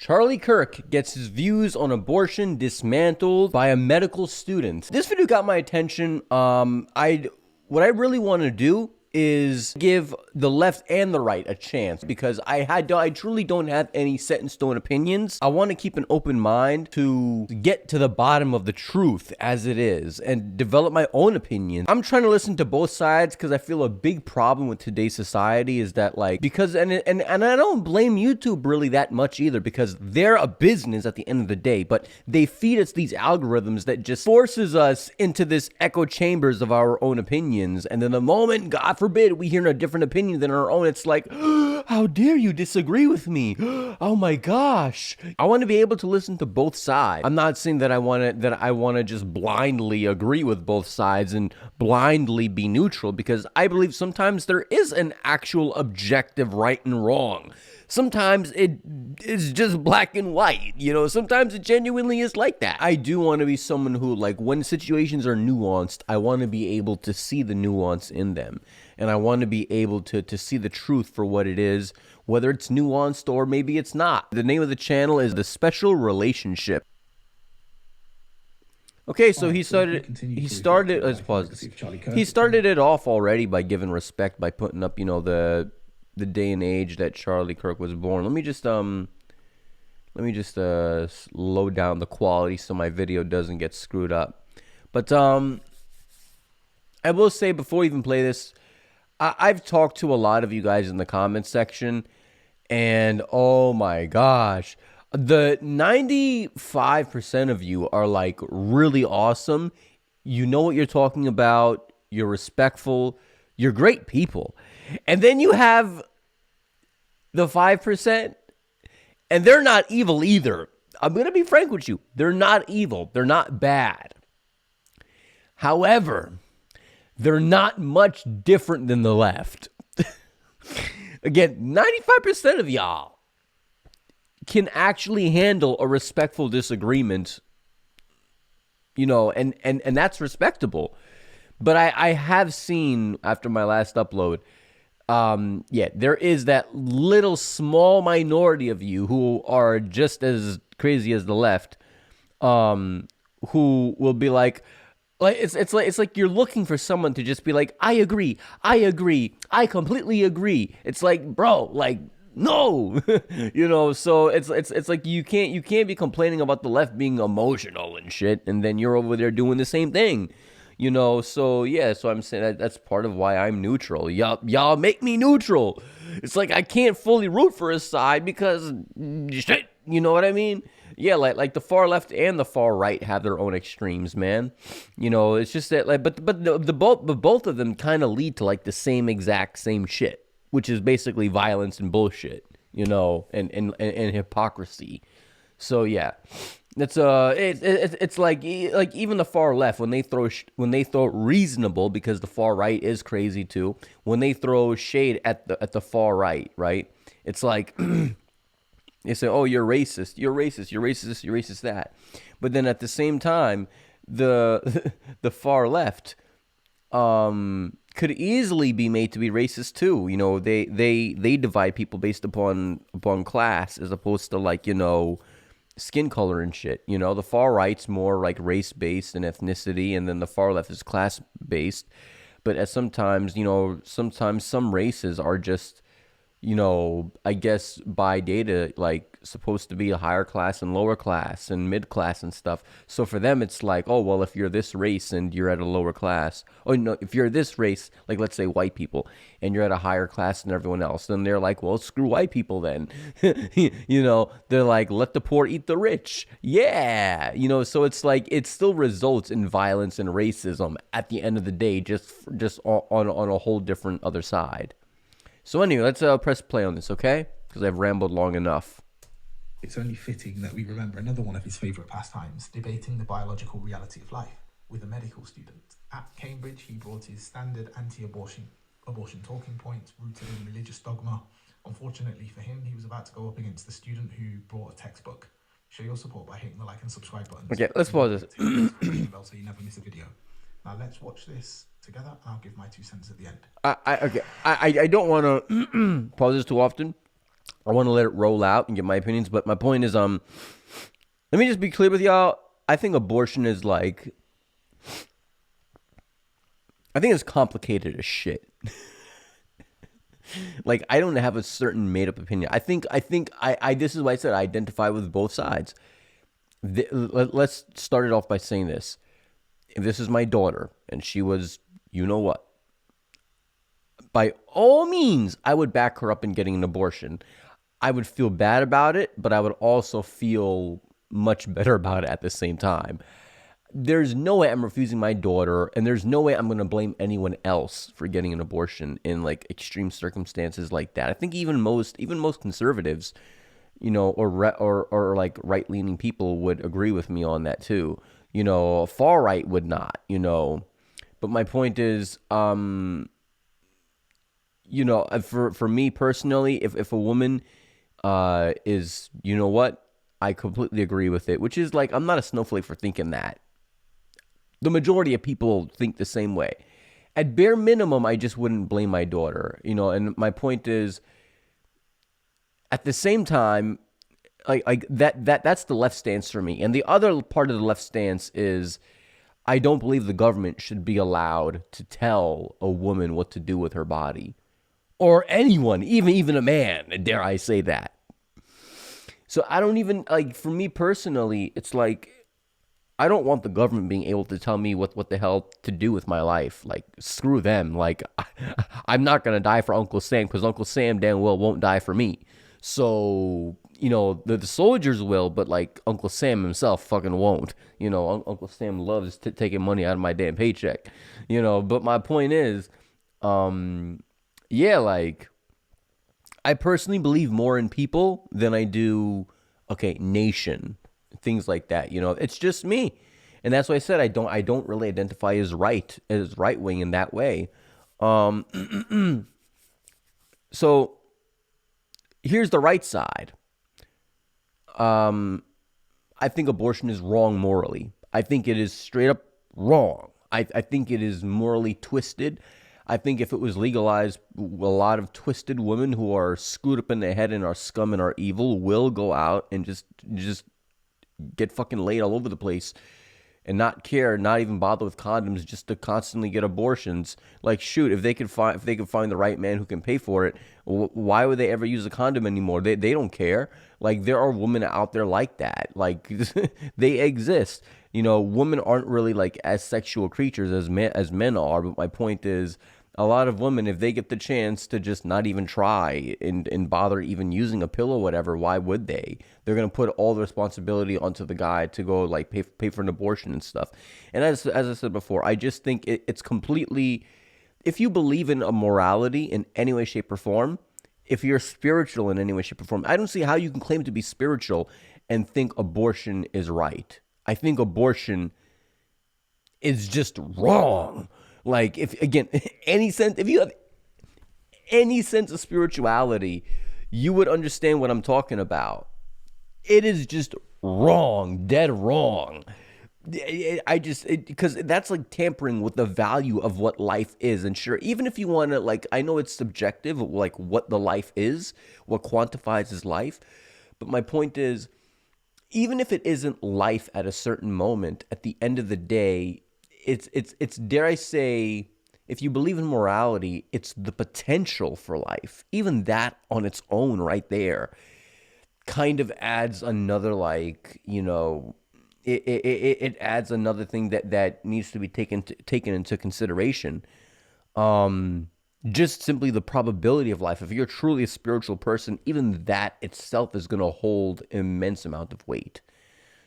Charlie Kirk gets his views on abortion dismantled by a medical student. This video got my attention. What I really want to do is give the left and the right a chance, because I truly don't have any set in stone opinions. I want to keep an open mind to get to the bottom of the truth as it is and develop my own opinion. I'm trying to listen to both sides because I feel a big problem with today's society is that, like, because and I don't blame YouTube really that much either, because they're a business at the end of the day, but they feed us these algorithms that just forces us into this echo chambers of our own opinions, and then the moment, God forbid, we hear a different opinion than our own, it's like, how dare you disagree with me? Oh my gosh. I want to be able to listen to both sides. I'm not saying that I want to just blindly agree with both sides and blindly be neutral, because I believe sometimes there is an actual objective right and wrong. Sometimes it is just black and white, you know, sometimes it genuinely is like that. I do want to be someone who, like, when situations are nuanced, I want to be able to see the nuance in them. And I want to be able to see the truth for what it is, whether it's nuanced or maybe it's not. The name of the channel is The Special Relationship. Okay, so he started it off already by giving respect by putting up, you know, the day and age that Charlie Kirk was born. Let me just slow down the quality so my video doesn't get screwed up. But I will say, before we even play this, I've talked to a lot of you guys in the comments section, and oh my gosh, the 95% of you are like really awesome. You know what you're talking about. You're respectful. You're great people. And then you have the 5%, and they're not evil either. I'm going to be frank with you. They're not evil. They're not bad. However, they're not much different than the left. Again, 95% of y'all can actually handle a respectful disagreement, you know, and that's respectable. But I have seen, after my last upload, there is that little small minority of you who are just as crazy as the left, who will be like it's like you're looking for someone to just be like, I agree, I completely agree. It's like, bro, like, no, you know. So it's like you can't be complaining about the left being emotional and shit, and then you're over there doing the same thing. You know, so yeah, so I'm saying that's part of why I'm neutral. Y'all make me neutral. It's like I can't fully root for a side because shit, you know what I mean? Yeah, like the far left and the far right have their own extremes, man. You know, it's just that, like, but both of them kind of lead to like the same shit, which is basically violence and bullshit, you know, and hypocrisy. So yeah. It's like even the far left, when they throw reasonable, because the far right is crazy too, when they throw shade at the far right, it's like they say, oh, you're racist, that. But then at the same time, the far left could easily be made to be racist too. You know, they divide people based upon class, as opposed to, like, you know, skin color and shit. You know, the far right's more like race based and ethnicity, and then the far left is class based. But sometimes some races are just, you know, I guess by data, like, supposed to be a higher class and lower class and mid class and stuff. So for them, it's like, oh, well, if you're this race and you're at a lower class, or no, if you're this race, like, let's say white people, and you're at a higher class than everyone else, then they're like, well, screw white people then. You know, they're like, let the poor eat the rich. Yeah. You know, so it's like, it still results in violence and racism at the end of the day, just on a whole different other side. So anyway, let's press play on this, okay? Because I've rambled long enough. It's only fitting that we remember another one of his favourite pastimes, debating the biological reality of life with a medical student. At Cambridge, he brought his standard anti-abortion talking points rooted in religious dogma. Unfortunately for him, he was about to go up against the student who brought a textbook. Show your support by hitting the like and subscribe buttons. Okay, let's pause this. So you never miss a video. Now let's watch this together, and I'll give my 2 cents at the end. I don't want to pause this too often, I want to let it roll out and get my opinions. But my point is, let me just be clear with y'all. I think abortion is like, I think it's complicated as shit. Like, I don't have a certain made up opinion. I this is why I said I identify with both sides. Let's start it off by saying this. If this is my daughter and she was, you know what, by all means, I would back her up in getting an abortion. I would feel bad about it, but I would also feel much better about it at the same time. There's no way I'm refusing my daughter, and there's no way I'm going to blame anyone else for getting an abortion in like extreme circumstances like that. I think even most conservatives, or like right-leaning people would agree with me on that too. Far right would not, But my point is, for me personally, if a woman is, you know what, I completely agree with it, which is like, I'm not a snowflake for thinking that. The majority of people think the same way. At bare minimum, I just wouldn't blame my daughter, and my point is, at the same time, like that's the left stance for me. And the other part of the left stance is, I don't believe the government should be allowed to tell a woman what to do with her body. Or anyone, even a man, dare I say that. So I don't even, like, for me personally, it's like, I don't want the government being able to tell me what the hell to do with my life. Like, screw them. Like, I'm not going to die for Uncle Sam because Uncle Sam damn well won't die for me. So, the soldiers will, but, like, Uncle Sam himself fucking won't. Uncle Sam loves taking money out of my damn paycheck. But my point is, yeah, like, I personally believe more in people than I do, nation, things like that. It's just me, and that's why I said I don't really identify as right wing in that way. So here's the right side. I think abortion is wrong morally. I think it is straight up wrong. I think it is morally twisted. I think if it was legalized, a lot of twisted women who are screwed up in the head and are scum and are evil will go out and just get fucking laid all over the place and not care, not even bother with condoms, just to constantly get abortions. Like, shoot, if they could find the right man who can pay for it, why would they ever use a condom anymore? They don't care. Like, there are women out there like that. Like, they exist. Women aren't really like as sexual creatures as men are. But my point is, a lot of women, if they get the chance to just not even try and bother even using a pill or whatever, why would they? They're going to put all the responsibility onto the guy to go like pay for an abortion and stuff. And as I said before, I just think it's completely, if you believe in a morality in any way, shape, or form, if you're spiritual in any way, shape, or form, I don't see how you can claim to be spiritual and think abortion is right. I think abortion is just wrong. Like, if you have any sense of spirituality, you would understand what I'm talking about. It is just wrong, dead wrong. Because that's like tampering with the value of what life is. And sure, even if you want to, like, I know it's subjective, like what the life is, what quantifies as life. But my point is, even if it isn't life at a certain moment, at the end of the day, it's dare I say, if you believe in morality, it's the potential for life. Even that on its own right there kind of adds another, like, it adds another thing that needs to be taken into consideration. Just simply the probability of life. If you're truly a spiritual person, even that itself is going to hold immense amount of weight.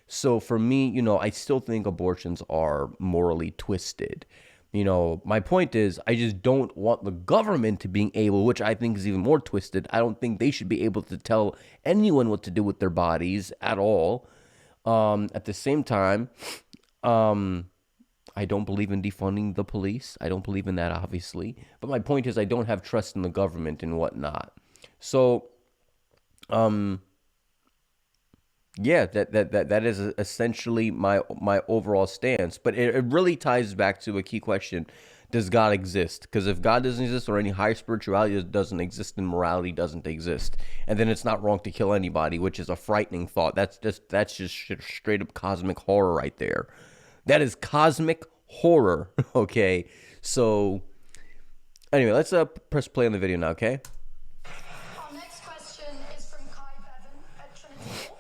So for me, I still think abortions are morally twisted. My point is, I just don't want the government to being able, which I think is even more twisted. I don't think they should be able to tell anyone what to do with their bodies at all. At the same time, I don't believe in defunding the police. I don't believe in that, obviously. But my point is, I don't have trust in the government and whatnot. So, yeah, that is essentially my overall stance. But it really ties back to a key question. does God exist? Because if God doesn't exist or any higher spirituality doesn't exist, then morality doesn't exist. And then it's not wrong to kill anybody, which is a frightening thought. That's just straight up cosmic horror right there. That is cosmic horror. Okay. So anyway, let's press play on the video now. Okay. Our next question is from Kai Bevan at Trinity Law.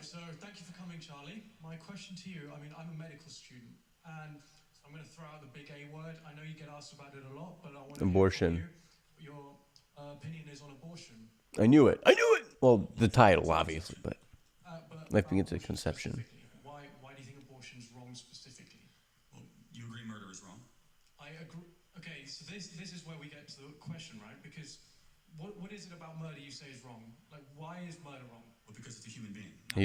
So thank you for coming, Charlie. My question to you, I mean, I'm a medical student, and I'm going to throw out the big A word. I know you get asked about it a lot, but I want to Abortion. hear from you what your opinion is on abortion. I knew it. I knew it. Well, the title, obviously, but But let's begin to abortion conception. specifically. Why do you think abortion is wrong specifically? Well, you agree murder is wrong? I agree. Okay, so this is where we get to the question, right? Because what is it about murder you say is wrong? Like, why is murder wrong? Well, because it's a human being. Are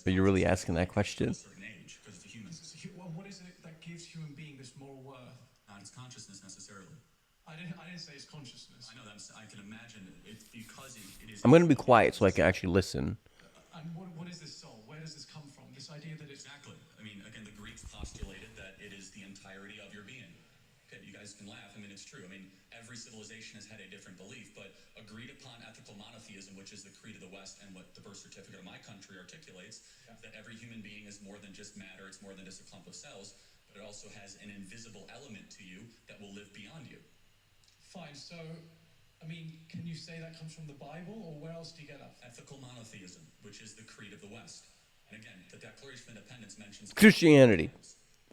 you really asking that question? At a certain age, because it's a human. What is it that gives human being this moral worth? Not its consciousness necessarily. I didn't say it's consciousness. I know that. I can imagine it's because it is. I'm going to be quiet so I can actually listen. And what is this soul? Where does this come from? This idea that it's Exactly. I mean, again, the Greeks postulated that it is the entirety of your being. Okay, you guys can laugh. I mean, it's true. I mean, every civilization has had a different belief, but agreed upon ethical monotheism, which is the creed of the West and what the birth certificate of my country articulates, that every human being is more than just matter, it's more than just a clump of cells, but it also has an invisible element to you that will live beyond you. fine. So, I mean, can you say that comes from the Bible, or where else do you get that? Ethical monotheism, which is the creed of the West. And again, the Declaration of Independence mentions Christianity.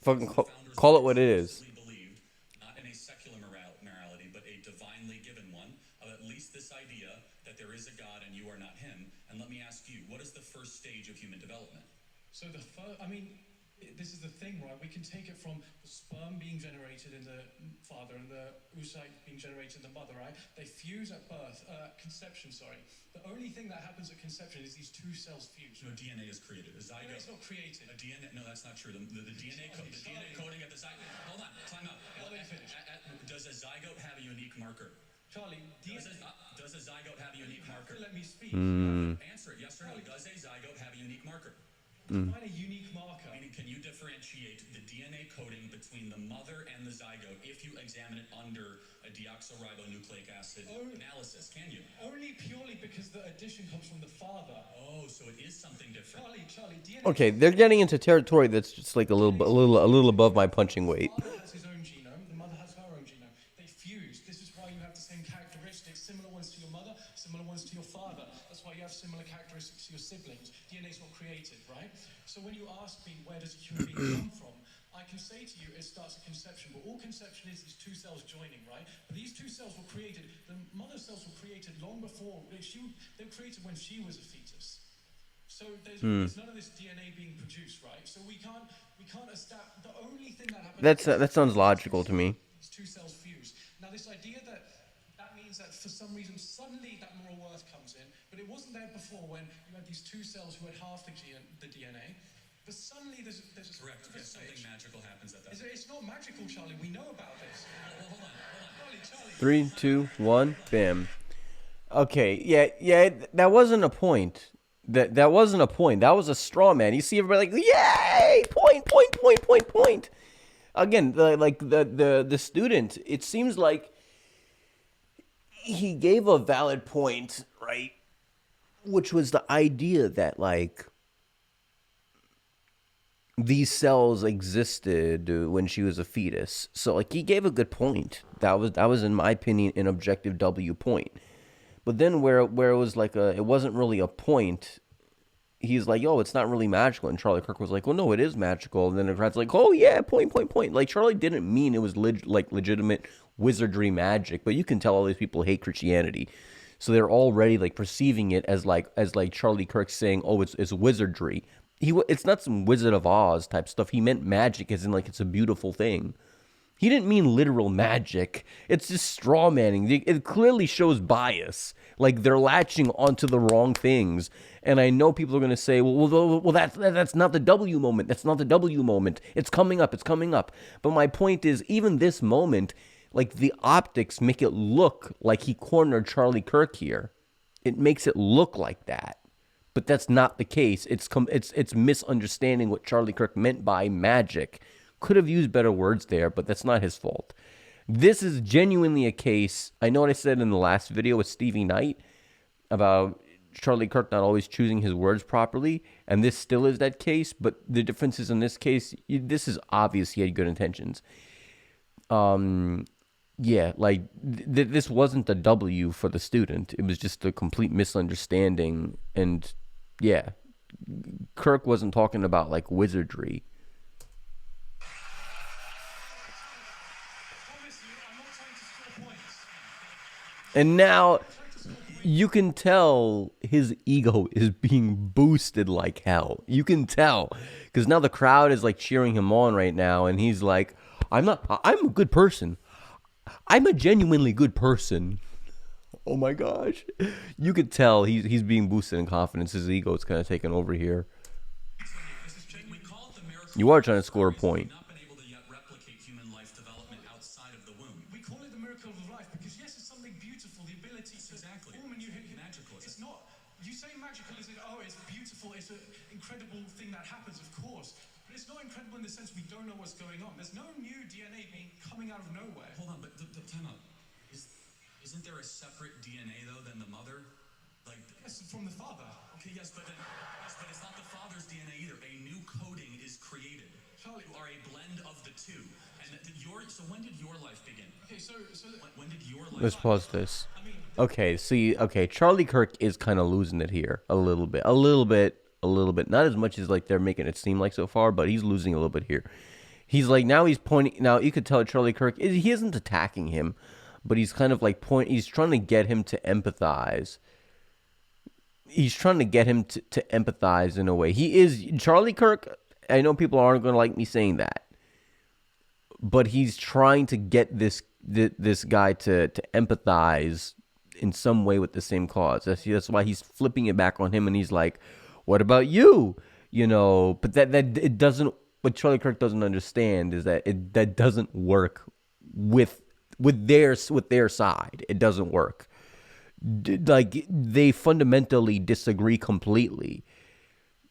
Fucking call it what it is. Believed, not in a secular morality, but a divinely given one, of at least this idea that there is a God and you are not him. And let me ask you, what is the first stage of human development? So this is the thing, right? We can take it from the sperm being generated in the father and the oocyte being generated in the mother, right? They fuse at birth, conception, sorry. The only thing that happens at conception is these two cells fuse. No, DNA is created. A zygote. No, it's not created. A DNA? No, that's not true. The DNA coding of the zygote. Hold on, time out. Does a zygote have a unique marker? Charlie, Does a zygote have a unique marker? let me speak. Answer it, yes or no. Does a zygote have a unique marker? Define a unique marker. Meaning, can you differentiate the DNA coding between the mother and the zygote if you examine it under a deoxyribonucleic acid analysis? Can you? Only purely because the addition comes from the father. Oh, so it is something different. Charlie, DNA. Okay, they're getting into territory that's just like a little above my punching weight. The father has his own genome, the mother has her own genome. They fuse. This is why you have the same characteristics, similar ones to your mother, similar ones to your father. That's why you have similar characteristics to your siblings. DNA is not created, right? So when you ask me where does a human being come from, I can say to you it starts at conception, but all conception is two cells joining, right? But these two cells were created, the mother cells were created long before, they were created when she was a fetus. So there's none of this DNA being produced, right? So we can't establish, the only thing that happens... That sounds logical to me. These two cells fuse. Now this idea that means that for some reason suddenly that moral worth comes in, but it wasn't there before when you had these two cells who had half the DNA. But suddenly there's a Correct. Yes, something magical happens at that. It's not magical, Charlie. We know about this. Hold on. Charlie. 3, 2, 1, bam. Okay, yeah, that wasn't a point. That wasn't a point. That was a straw man. You see everybody like, yay! Point. Again, the student, it seems like he gave a valid point, right? Which was the idea that, like, these cells existed when she was a fetus. So, like, he gave a good point. That was in my opinion, an objective W point. But then where it was like it wasn't really a point, he's like, yo, it's not really magical. And Charlie Kirk was like, well, no, it is magical. And then the crowd's like, oh, yeah, point. Like, Charlie didn't mean it was legitimate wizardry magic, but you can tell all these people hate Christianity. So they're already, like, perceiving it as Charlie Kirk saying, oh, it's wizardry. It's not some Wizard of Oz type stuff. He meant magic as in, like, it's a beautiful thing. He didn't mean literal magic. It's just straw manning. It clearly shows bias. Like, they're latching onto the wrong things. And I know people are going to say, well, that's not the W moment. That's not the W moment. It's coming up. But my point is, even this moment, like, the optics make it look like he cornered Charlie Kirk here. It makes it look like that. but that's not the case. It's misunderstanding what Charlie Kirk meant by magic. Could have used better words there, but that's not his fault. This is genuinely a case. I know what I said in the last video with Stevie Knight about Charlie Kirk not always choosing his words properly, and this still is that case, but the difference is in this case, this is obvious he had good intentions. Yeah, like this wasn't a W for the student. It was just a complete misunderstanding, and yeah, Kirk wasn't talking about like wizardry. Obviously, I'm not trying to score points. And now you can tell his ego is being boosted like hell. You can tell because now the crowd is like cheering him on right now, and he's like, I'm a good person. I'm a genuinely good person. Oh my gosh. You could tell he's being boosted in confidence. His ego is kind of taking over here. You are trying to score a point. Not been able to yet replicate human life development outside of the womb. We call it the miracle of life because yes, it's something beautiful, the ability to form a new Magical. It's not. You say magical as in it's beautiful. It's an incredible thing that happens, of course. But it's not incredible in the sense we don't know what's going on. There's no new DNA coming out of nowhere. Hold on, but the time out. Isn't there a separate DNA though than the mother? Like Yes, from the father. okay, yes, but it's not the father's DNA either. A new coding is created. Charlie, You are a blend of the two. And so when did your life begin? okay, so When did your life? Let's pause this. I mean, Okay, see, Charlie Kirk is kind of losing it here a little bit. Not as much as like they're making it seem like so far, but he's losing a little bit here. He's like now he's pointing. Now you could tell Charlie Kirk he isn't attacking him, but he's kind of like He's trying to get him to empathize. He's trying to get him to empathize in a way. He is Charlie Kirk. I know people aren't going to like me saying that, but he's trying to get this guy to empathize in some way with the same cause. That's why he's flipping it back on him, and he's like, "What about you?" You know, but that it doesn't. What Charlie Kirk doesn't understand is that that doesn't work with their side. It doesn't work. Like they fundamentally disagree completely.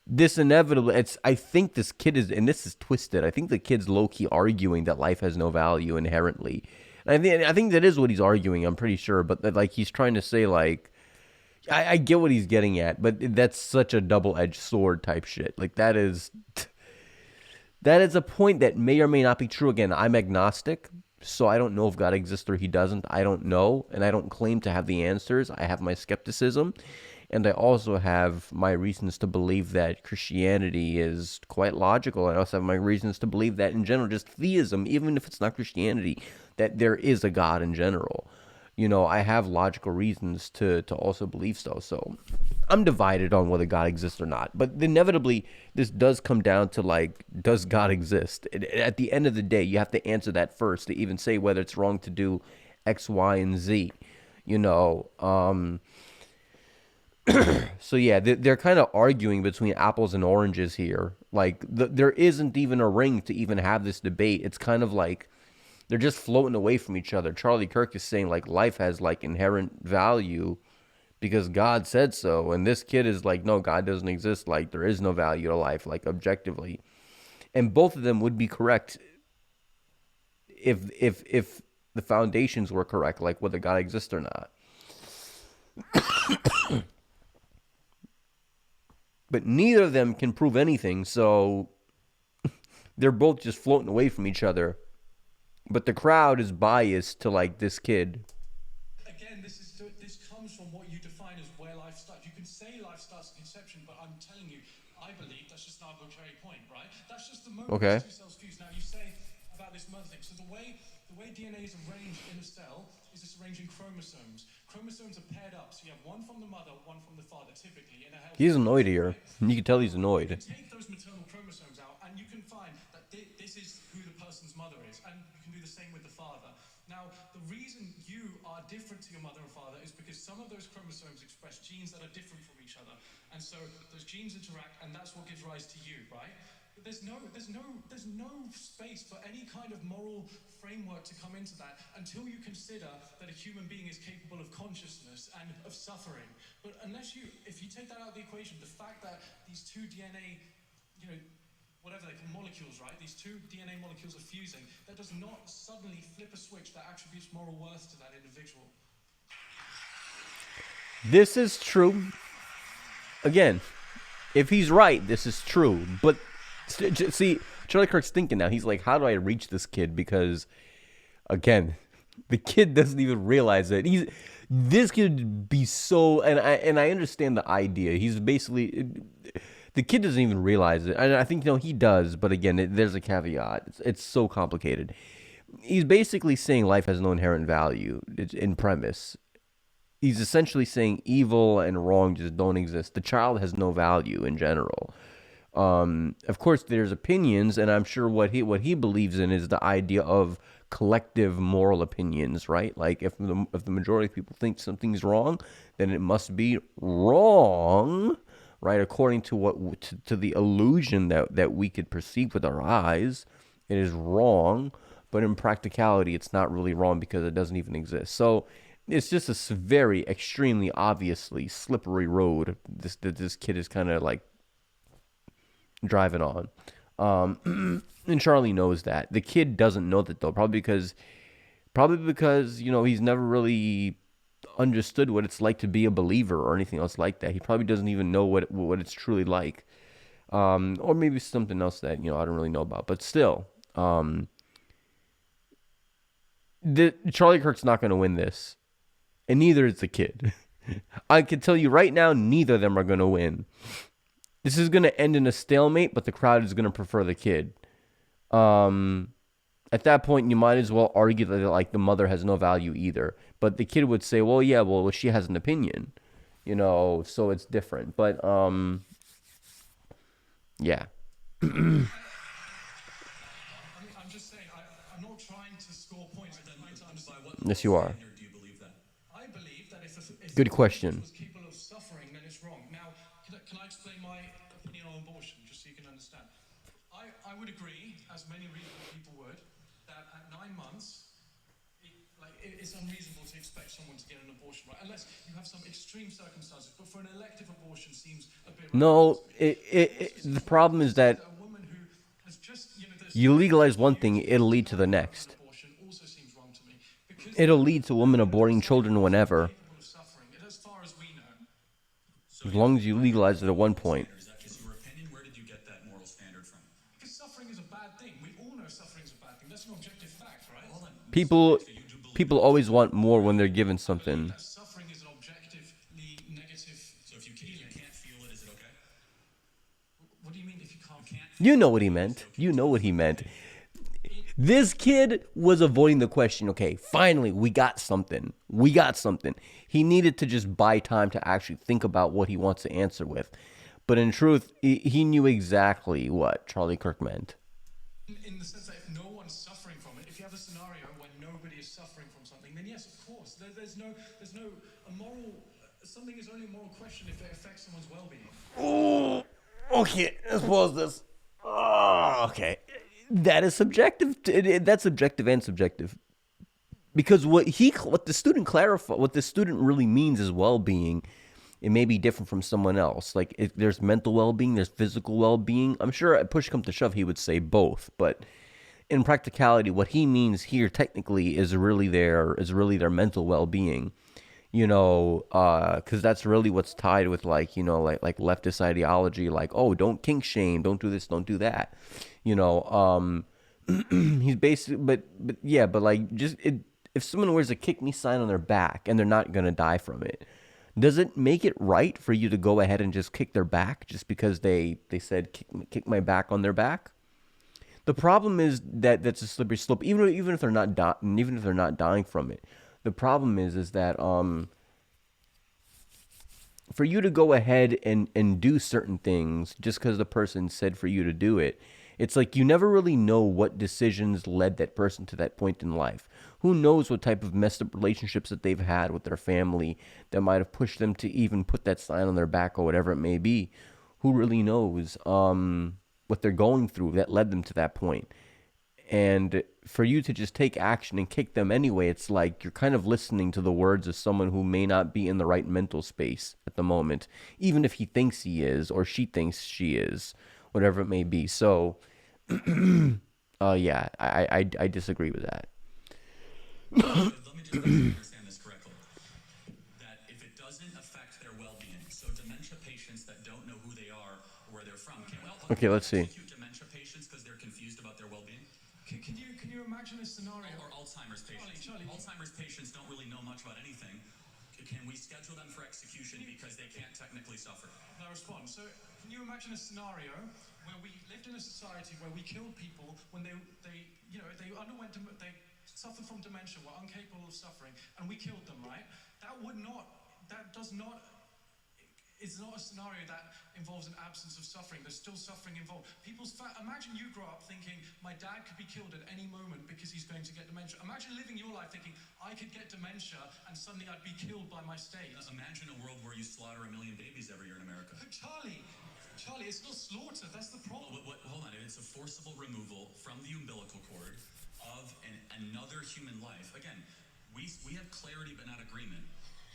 This inevitably, I think this kid is, and this is twisted. I think the kid's low key arguing that life has no value inherently. And I think that is what he's arguing. I'm pretty sure, but that, like he's trying to say like, I get what he's getting at, but that's such a double-edged sword type shit. Like that is a point that may or may not be true. Again, I'm agnostic, so I don't know if God exists or he doesn't. I don't know, and I don't claim to have the answers. I have my skepticism, and I also have my reasons to believe that Christianity is quite logical. I also have my reasons to believe that in general, just theism, even if it's not Christianity, that there is a God in general. You know, I have logical reasons to also believe so. So I'm divided on whether God exists or not. But inevitably, this does come down to, like, does God exist? At the end of the day, you have to answer that first to even say whether it's wrong to do X, Y, and Z. You know, so yeah, they're kind of arguing between apples and oranges here. Like, there isn't even a ring to even have this debate. It's kind of like they're just floating away from each other. Charlie Kirk is saying, like, life has, like, inherent value because God said so. And this kid is like, no, God doesn't exist. Like, there is no value to life, like, objectively. And both of them would be correct if the foundations were correct, like whether God exists or not. But neither of them can prove anything, so they're both just floating away from each other. But the crowd is biased to, like, this kid. again, this comes from what you define as where life starts. You can say life starts at conception, but I'm telling you, I believe that's just an arbitrary point, right? That's just the moment Okay. these two cells fuse. Now you say about this mother thing. So the way DNA is arranged in a cell is it's arranged in chromosomes. Chromosomes are paired up, so you have one from the mother, one from the father, typically in a healthy. He's annoyed here. You can tell he's annoyed. Take those maternal chromosomes out, and you can find that this is who the person's mother is, and you can do the same with the father. Now, the reason you are different to your mother and father is because some of those chromosomes express genes that are different from each other, and so those genes interact, and that's what gives rise to you, right? There's no space for any kind of moral framework to come into that until you consider that a human being is capable of consciousness and of suffering. But if you take that out of the equation, the fact that these two DNA, whatever they call molecules, right? These two DNA molecules are fusing, that does not suddenly flip a switch that attributes moral worth to that individual. This is true. Again, if he's right, this is true. But see, Charlie Kirk's thinking now. He's like, how do I reach this kid? Because, again, the kid doesn't even realize it. This could be so, and I understand the idea. He's basically, the kid doesn't even realize it. And I think, he does. But again, there's a caveat. It's so complicated. He's basically saying life has no inherent value in premise. He's essentially saying evil and wrong just don't exist. The child has no value in general. Of course, there's opinions, and I'm sure what he believes in is the idea of collective moral opinions, right? Like if the majority of people think something's wrong, then it must be wrong, right? According to to the illusion that we could perceive with our eyes, it is wrong. But in practicality, it's not really wrong because it doesn't even exist. So it's just a very extremely obviously slippery road this kid is kind of like driving on. And Charlie knows that. The kid doesn't know that though, probably because he's never really understood what it's like to be a believer or anything else like that. He probably doesn't even know what it's truly like. Or maybe something else that I don't really know about. But still, Charlie Kirk's not going to win this, and neither is the kid. I can tell you right now, neither of them are going to win. This is going to end in a stalemate, but the crowd is going to prefer the kid. At that point, you might as well argue that like the mother has no value either. But the kid would say, well, yeah, well, she has an opinion, so it's different. But yeah. I'm just saying, I'm not trying to score points. I'm trying to understand what. Yes, you are. Do you believe that? I believe that if Good question. was capable of suffering, then it's wrong. Now, can I explain my opinion on abortion, just so you can understand? I would agree, as many reasonable people would, that at 9 months, it's unreasonable to expect someone to get an abortion, right? Unless you have some extreme circumstances. But for an elective abortion, seems a bit. No, the problem is that A woman who has just, you legalize one thing, it'll lead to the next. abortion also seems wrong to me. Because It'll lead to women aborting children whenever, capable of suffering, and as far as we know. as long as you legalize it at one point. Is that just your opinion? Where did you get that moral standard from? Because suffering is a bad thing. We all know suffering is a bad thing. That's an objective fact, right? Well, then, People always want more when they're given something. That suffering is an objectively negative. so if you can't feel it, is it okay? What do you mean if you can't? You know what he meant. You know what he meant. This kid was avoiding the question. Okay, finally, we got something. He needed to just buy time to actually think about what he wants to answer with. But in truth, he knew exactly what Charlie Kirk meant. In the sense that if no one's suffering from it, if you have a scenario where nobody is suffering from something, then yes, of course, there's no a moral. Something is only a moral question if it affects someone's well-being. Oh, okay, let's pause this. Oh, okay. That is subjective. That's subjective and subjective. Because what the student really means is well-being. It may be different from someone else. Like there's mental well-being, there's physical well-being. I'm sure at push come to shove, he would say both. But in practicality, what he means here technically is really their mental well-being. Because that's really what's tied with like leftist ideology. Like, oh, don't kink shame, don't do this, don't do that. He's basically, but like if someone wears a kick me sign on their back and they're not gonna die from it. Does it make it right for you to go ahead and just kick their back just because they said kick my back on their back? The problem is that that's a slippery slope. Even if they're not dying from it, the problem is that for you to go ahead and do certain things just because the person said for you to do it, it's like you never really know what decisions led that person to that point in life. Who knows what type of messed up relationships that they've had with their family that might have pushed them to even put that sign on their back or whatever it may be. Who really knows? what they're going through that led them to that point. And for you to just take action and kick them anyway, it's like you're kind of listening to the words of someone who may not be in the right mental space at the moment, even if he thinks he is or she thinks she is, whatever it may be. So, yeah, I disagree with that. Let me just understand this correctly. That if it doesn't affect their well-being, so dementia patients that don't know who they are or where they're from, Okay, let's see. Dementia patients because they're confused about their well-being. Can you imagine a scenario? Or Alzheimer's patients. Charlie. Alzheimer's patients don't really know much about anything. Can we schedule them for execution because they can't technically suffer? No response. So, can you imagine a scenario where we lived in a society where we killed people when they suffered from dementia, were incapable of suffering, and we killed them, right? It's not a scenario that involves an absence of suffering. There's still suffering involved. Imagine you grow up thinking, my dad could be killed at any moment because he's going to get dementia. Imagine living your life thinking, I could get dementia and suddenly I'd be killed by my state. Imagine a world where you slaughter 1 million babies every year in America. Charlie, it's not slaughter. That's the problem. Hold on. It's a forcible removal from the umbilical cord of another human life. Again, we have clarity but not agreement.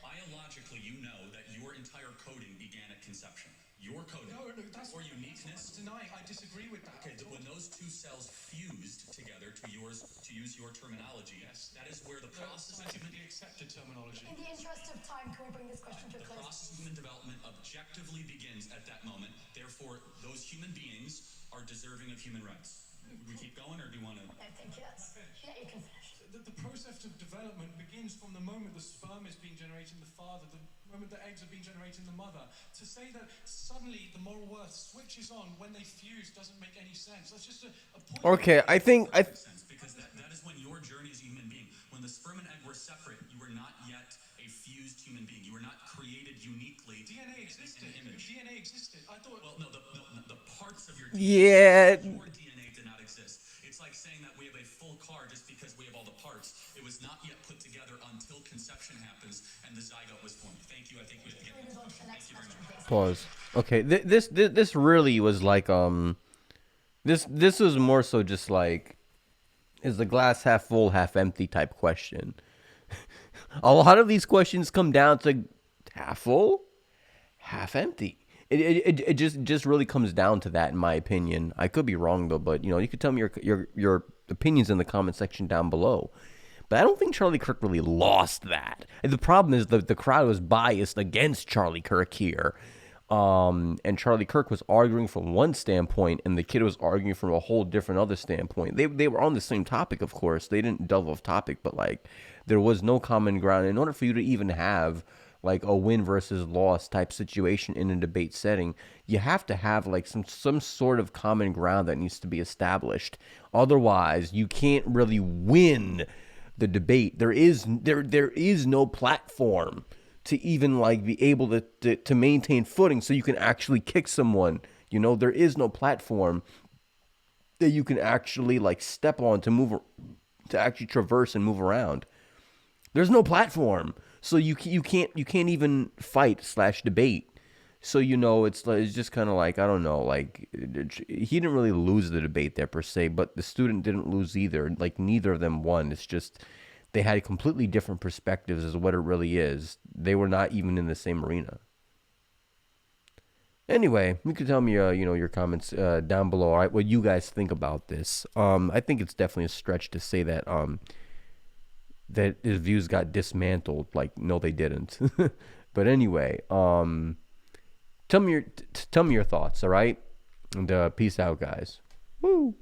Biologically, you know that your entire coding began at conception. Your coding, that's or uniqueness. Denying, I disagree with that. Okay, when those two cells fused together, to use your terminology, yes, that is where the process of scientifically accepted terminology. In the interest of time, can we bring this question to a the close? process of human development objectively begins at that moment. Therefore, those human beings are deserving of human rights. We keep going, or do you want to? I think yes. Yeah, you can finish. The process of development begins from the moment the sperm is being generated in the father, the moment the eggs are being generated in the mother. To say that suddenly the moral worth switches on when they fuse doesn't make any sense. That's just a point. Okay, I think because that is when your journey as a human being. When the sperm and egg were separate, you were not yet a fused human being. You were not created uniquely. DNA existed. DNA existed. I thought. Well, no, the parts of your yeah. Your DNA did not exist. It's like saying that we have a full car just because we have all the parts. It was not yet put together until conception happens and the zygote was formed. Thank you. I think we have to get. Can we move on to the next question, please? Pause. Okay, this really was like this was more so just like, is the glass half full, half empty type question. A lot of these questions come down to half full, half empty. It just really comes down to that, in my opinion. I could be wrong though, but you could tell me your opinions in the comment section down below. But I don't think Charlie Kirk really lost that. And the problem is the crowd was biased against Charlie Kirk here. And Charlie Kirk was arguing from one standpoint, and the kid was arguing from a whole different other standpoint. They were on the same topic, of course. They didn't delve off topic, but like there was no common ground. In order for you to even have like a win versus loss type situation in a debate setting, you have to have like some sort of common ground that needs to be established. Otherwise, you can't really win the debate. There is no platform to even like be able to maintain footing so you can actually kick someone. There is no platform that you can actually like step on to actually traverse and move around. There's no platform. So you can't even fight / debate. So it's just kind of like, I don't know, like he didn't really lose the debate there per se, but the student didn't lose either. Like neither of them won. It's just they had completely different perspectives as what it really is. They were not even in the same arena. Anyway, you can tell me your comments down below. All right, what you guys think about this. I think it's definitely a stretch to say that that his views got dismantled. Like, no, they didn't. But anyway, tell me your thoughts, all right? And peace out, guys. Woo.